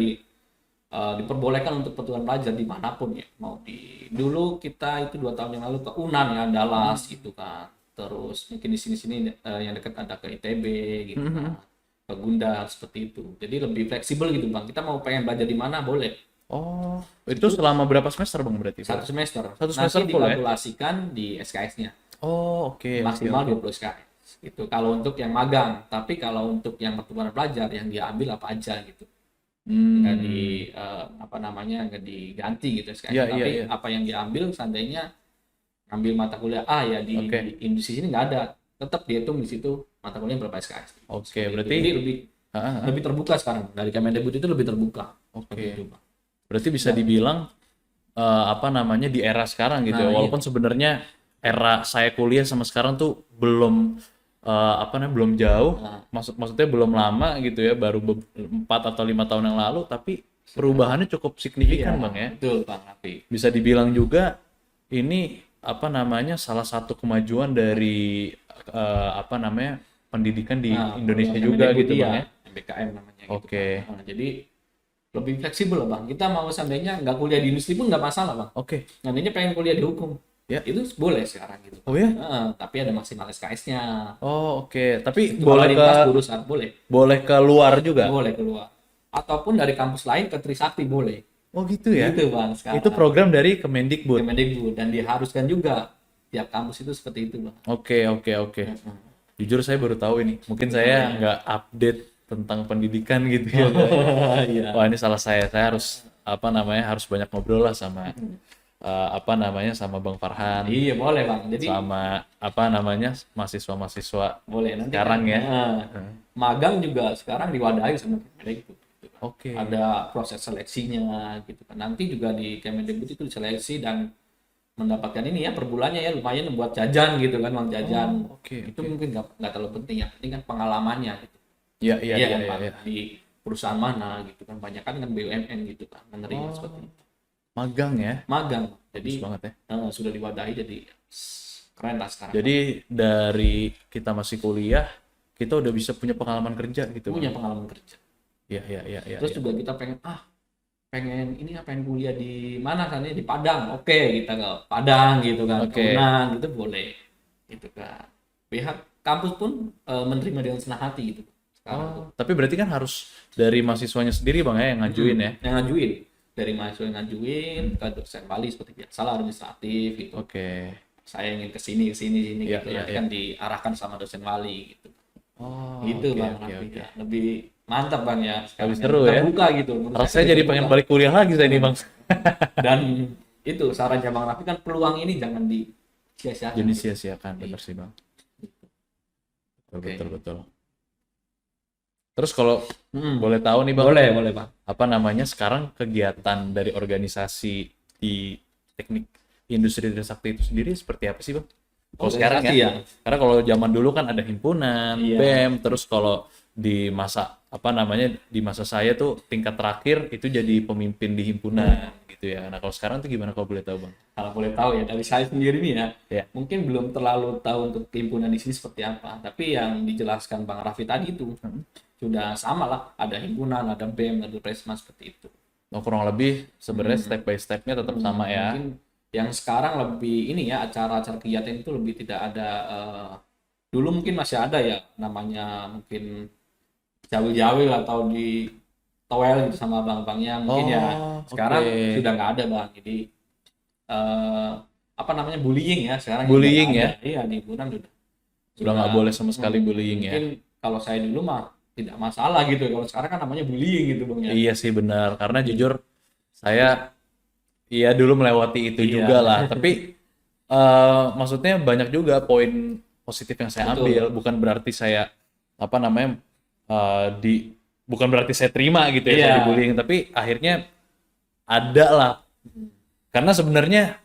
diperbolehkan untuk pertukaran pelajar dimanapun ya. Mau dulu kita itu 2 tahun yang lalu ke UNAN ya, Dallas gitu kan. Terus mungkin di sini-sini yang dekat ada ke ITB gitu kan. Ke Gundar seperti itu. Jadi lebih fleksibel gitu Bang. Kita mau pengen belajar di mana boleh. Oh, itu selama berapa semester, Bang, berarti? Satu semester. Satu semester Nanti full ya? dikalkulasikan di SKS-nya. Oh, oke. Maksimal 20 SKS. Itu kalau untuk yang magang. Tapi kalau untuk yang pertukaran pelajar yang dia ambil apa aja gitu. Nggak nggak diganti gitu SKS. Iya, Tapi iya, iya. apa yang diambil seandainya ambil mata kuliah A ya di Oke. industri sini nggak ada. Tetap dihitung di situ mata kuliah berapa SKS. Oke, Seperti itu. berarti Jadi lebih lebih terbuka sekarang. Dari Kemendikbud itu lebih terbuka. Oke. Seperti itu, Bang. Berarti bisa dibilang apa namanya di era sekarang gitu ya. Nah, Walaupun sebenarnya era saya kuliah sama sekarang tuh belum apa namanya belum jauh. Maksudnya belum lama gitu ya, baru 4 atau 5 tahun yang lalu, tapi perubahannya cukup signifikan, Bang ya. Betul, Bang Raffi. Bisa dibilang juga ini apa namanya salah satu kemajuan dari apa namanya pendidikan di Indonesia Program juga Kemendikbud, gitu, Bang ya. MBKM namanya gitu. Oke. Nah, jadi lebih fleksibel lah, Bang. Kita mau seandainya nggak kuliah di industri pun nggak masalah, Bang. Oke. Seandainya pengen kuliah di hukum, Ya. itu boleh sekarang gitu. Oh ya? Tapi ada maksimal SKS-nya. Oh, oke. Tapi Kalau boleh lintas ke jurusan boleh. boleh keluar juga. Boleh keluar. Ataupun dari kampus lain ke Trisakti boleh. Oh, gitu ya. Gitu, Bang, sekarang. Itu program dari Kemendikbud. Kemendikbud, dan diharuskan juga tiap kampus itu seperti itu, Bang. Oke. Jujur saya baru tahu ini. Mungkin saya nggak update tentang pendidikan gitu ya. Iya. Wah, ini salah saya. Saya harus apa namanya harus banyak ngobrol lah sama apa namanya sama Bang Farhan, Iya, boleh, Bang. Jadi sama apa namanya mahasiswa-mahasiswa boleh nanti sekarang kan, ya. magang juga sekarang diwadahi sama Kemendikbud. Oke. Ada proses seleksinya gitu kan. Nanti juga di Kemendikbud itu diseleksi dan mendapatkan ini ya per bulannya ya lumayan buat jajan gitu kan, uang jajan. Oke. Itu mungkin nggak terlalu penting, yang penting kan pengalamannya gitu. Iya, Kan, Pak? Di perusahaan mana gitu kan, banyak kan BUMN gitu kan menerima seperti itu. Magang ya. Magang, Bagus jadi banget ya. sudah diwadahi, jadi keren lah sekarang. Jadi dari kita masih kuliah, kita udah bisa punya pengalaman kerja gitu. Punya Bang. pengalaman kerja. Iya. Terus juga kita pengen ini pengen kuliah di mana kan ya, di Padang. Oke, kita ke Padang gitu kan. Oke. Unan gitu boleh. Gitu kan. Pihak kampus pun menerima dengan senang hati gitu. Sekarang tuh. Tapi berarti kan harus dari mahasiswanya sendiri Bang ya yang ngajuin ya. Yang ngajuin, dari mahasiswa yang ngajuin ke dosen wali seperti biasa lah, administratif gitu. Oke. Saya ingin ke sini Iya, gitu. iya, Nanti kan diarahkan sama dosen wali gitu. Oh, Gitu, oke, Bang oke, Raffi, oke. ya. Lebih mantap, Bang, ya. Sekarang Lebih seru ya. terbuka gitu. Menurut Rasanya jadi terbuka. pengen balik kuliah lagi saya nih Bang. Dan itu sarannya Bang Raffi kan, peluang ini jangan disia-siakan. Jadi sia-siakan, bener sih Bang. Oke. Betul. Terus kalau boleh tahu nih Bang, Boleh, Bang. apa namanya sekarang kegiatan dari organisasi di teknik industri Trisakti itu sendiri seperti apa sih Bang? Kalau sekarang Organisasi ya, karena kalau zaman dulu kan ada himpunan, Iya. BEM, terus kalau di masa apa namanya di masa saya tuh tingkat terakhir itu jadi pemimpin di himpunan gitu ya. Nah kalau sekarang tuh gimana kalau boleh tahu Bang? Kalau boleh tahu ya, dari saya sendiri nih ya, Ya. mungkin belum terlalu tahu untuk himpunan di sini seperti apa. Tapi yang dijelaskan Bang Raffi tadi itu sudah sama lah. Ada himpunan, ada BEM, ada Presma seperti itu. Nah, kurang lebih sebenarnya step by stepnya tetap sama ya. Mungkin yang sekarang lebih ini ya, acara-acara kegiatan itu lebih tidak ada. Dulu mungkin masih ada ya, namanya mungkin jawil-jawil atau di toel gitu sama abang-abangnya mungkin ya. Sekarang oke. sudah nggak ada, Bang. Jadi apa namanya, bullying ya sekarang. Bullying udah ya? nggak ada. Iya, di himpunan Sudah nggak boleh sama sekali bullying ya. Mungkin kalau saya dulu mah tidak masalah gitu. Kalau sekarang kan namanya bullying gitu, Bang ya. Iya sih benar, karena jujur saya iya dulu melewati itu Iya. juga lah. Tapi maksudnya banyak juga poin positif yang saya Betul. ambil. Bukan berarti saya apa namanya bukan berarti saya terima gitu ya Iya. saya dibullying, tapi akhirnya ada lah. Karena sebenarnya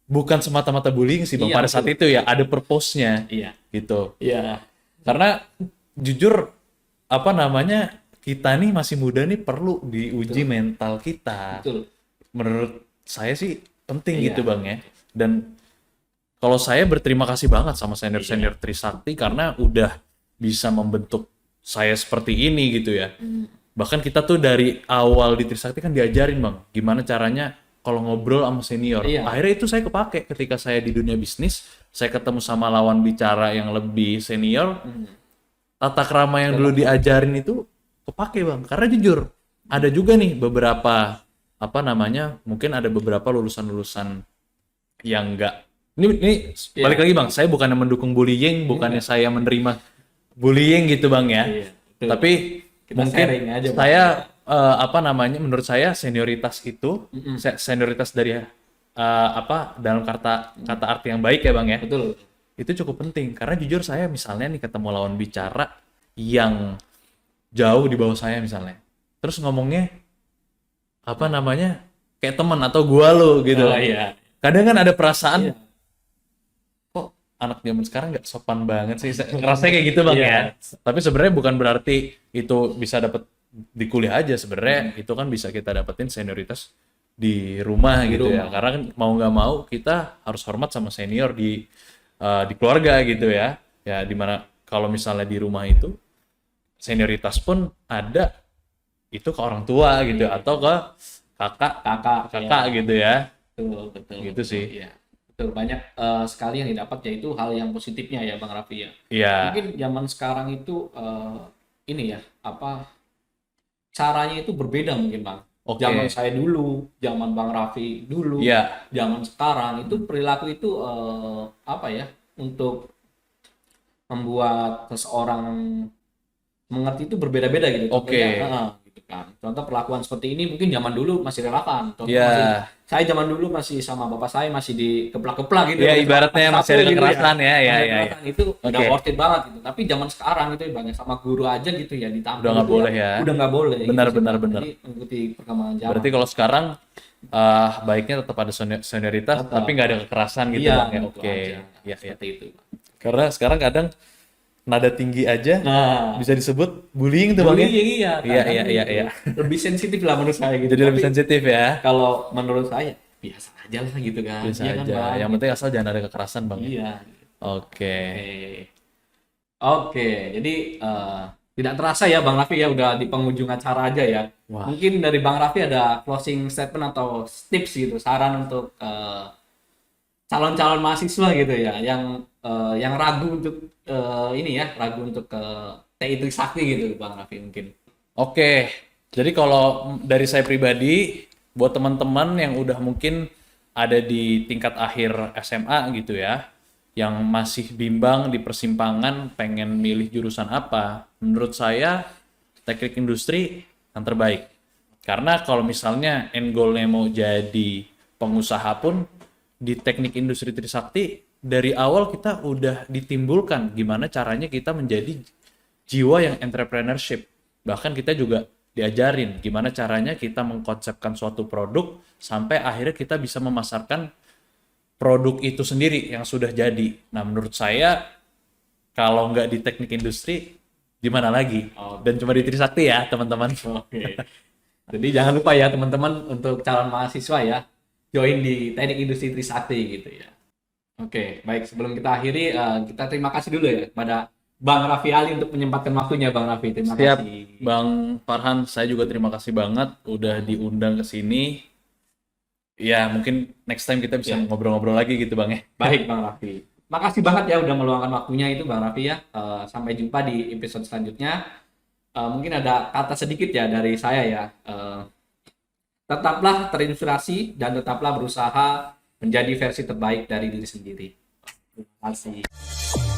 bukan semata-mata bullying sih Bang, Iya, pada saat itu ya ada purpose-nya Iya. gitu. Iya. Karena jujur apa namanya kita nih masih muda nih perlu diuji mental kita. Betul. Menurut saya sih penting Iya. gitu Bang ya. Dan kalau saya berterima kasih banget sama senior-senior Trisakti karena udah bisa membentuk saya seperti ini gitu ya. Bahkan kita tuh dari awal di Trisakti kan diajarin Bang, gimana caranya kalau ngobrol sama senior. Iya. Akhirnya itu saya kepake ketika saya di dunia bisnis, saya ketemu sama lawan bicara yang lebih senior, tata krama yang dulu diajarin itu kepake Bang. Karena jujur, ada juga nih beberapa apa namanya, mungkin ada beberapa lulusan-lulusan yang enggak ini balik lagi Bang, saya bukannya mendukung bullying, bukannya saya menerima bullying gitu Bang ya. Iya, betul. Tapi Kita mungkin sharing aja, Bang. saya apa namanya menurut saya senioritas itu senioritas dari apa dalam kata arti yang baik ya Bang ya. Betul. Itu cukup penting karena jujur saya misalnya nih ketemu lawan bicara yang jauh di bawah saya misalnya. Terus ngomongnya apa namanya? Kayak teman atau gua lo gitu. Oh, iya. Kadang kan ada perasaan Iya. kok anak zaman sekarang nggak sopan banget sih. Rasanya kayak gitu Bang Iya. ya. Tapi sebenarnya bukan berarti itu bisa dapat di kuliah aja sebenarnya. Itu kan bisa kita dapetin senioritas di rumah Di gitu ya. rumah. Karena kan mau nggak mau kita harus hormat sama senior di keluarga gitu ya. Ya dimana kalau misalnya di rumah itu senioritas pun ada itu ke orang tua gitu atau ke kakak Kakak ya. gitu ya. Betul. Gitu sih. Iya. Betul, banyak sekali yang didapat, yaitu hal yang positifnya ya Bang Raffi ya. Iya. Mungkin zaman sekarang itu ini ya, caranya itu berbeda mungkin Bang. Oke. Zaman saya dulu, zaman Bang Raffi dulu, Iya. zaman sekarang itu perilaku itu untuk membuat seseorang mengerti itu berbeda-beda gitu. Oke. Contohnya, gitu kan. Contoh perlakuan seperti ini mungkin zaman dulu masih relevan. Contoh Iya. saya zaman dulu masih sama bapak saya masih dikeplak-keplak gitu. Iya, ibaratnya masih ada Satu gitu kekerasan ya. Masih Ya, ada ya, ya. kekerasan. Itu udah Oke. worth it banget gitu. Tapi zaman sekarang itu banyak sama guru aja gitu ya ditampil. Udah nggak gitu boleh ya. Udah nggak boleh. Benar, gitu sih, benar, Bang. benar. Jadi mengikuti perkembangan zaman. Berarti kalau sekarang baiknya tetap ada senioritas Tetap. tapi nggak ada kekerasan gitu Iya, Bang ya. gitu Oke. aja. Iya, iya. Seperti itu. Karena sekarang kadang nada tinggi aja Nah, bisa disebut bullying tuh Bang ya. bullying, Iya, kadang iya, iya, gitu. iya. Lebih sensitif lah menurut saya gitu. Jadi lebih Tapi sensitif ya. kalau menurut saya biasa aja lah gitu kan. Biasa Iya kan, aja. Bang? Yang penting asal jangan ada kekerasan Bang ya. Iya. Oke. Oke, jadi tidak terasa ya Bang Raffi ya udah di penghujung acara aja ya. Wah. Mungkin dari Bang Raffi ada closing statement atau tips gitu, saran untuk calon-calon mahasiswa gitu ya, yang ragu untuk ragu untuk ke TI Trisakti gitu, Bang Raffi mungkin. Oke, jadi kalau dari saya pribadi, buat teman-teman yang udah mungkin ada di tingkat akhir SMA gitu ya, yang masih bimbang di persimpangan pengen milih jurusan apa, menurut saya teknik industri yang terbaik. Karena kalau misalnya end goal-nya mau jadi pengusaha pun, di teknik industri Trisakti, dari awal kita udah ditimbulkan gimana caranya kita menjadi jiwa yang entrepreneurship. Bahkan kita juga diajarin gimana caranya kita mengkonsepkan suatu produk sampai akhirnya kita bisa memasarkan produk itu sendiri yang sudah jadi. Nah, menurut saya kalau nggak di teknik industri, di mana lagi? Dan cuma di Trisakti ya, teman-teman. Oke. Jadi jangan lupa ya teman-teman untuk calon mahasiswa ya, join di Teknik Industri Trisakti gitu ya. Oke, baik, sebelum kita akhiri kita terima kasih dulu ya kepada Bang Raffi Ali untuk menyempatkan waktunya Bang Raffi. Terima Siap, kasih. Bang Farhan, saya juga terima kasih banget udah diundang ke sini. Ya, mungkin next time kita bisa Ya. ngobrol-ngobrol lagi gitu, Bang ya. Baik Bang Raffi. Makasih banget ya udah meluangkan waktunya itu Bang Raffi ya. Sampai jumpa di episode selanjutnya. Mungkin ada kata sedikit ya dari saya ya. Tetaplah terinspirasi dan tetaplah berusaha menjadi versi terbaik dari diri sendiri. Terima kasih.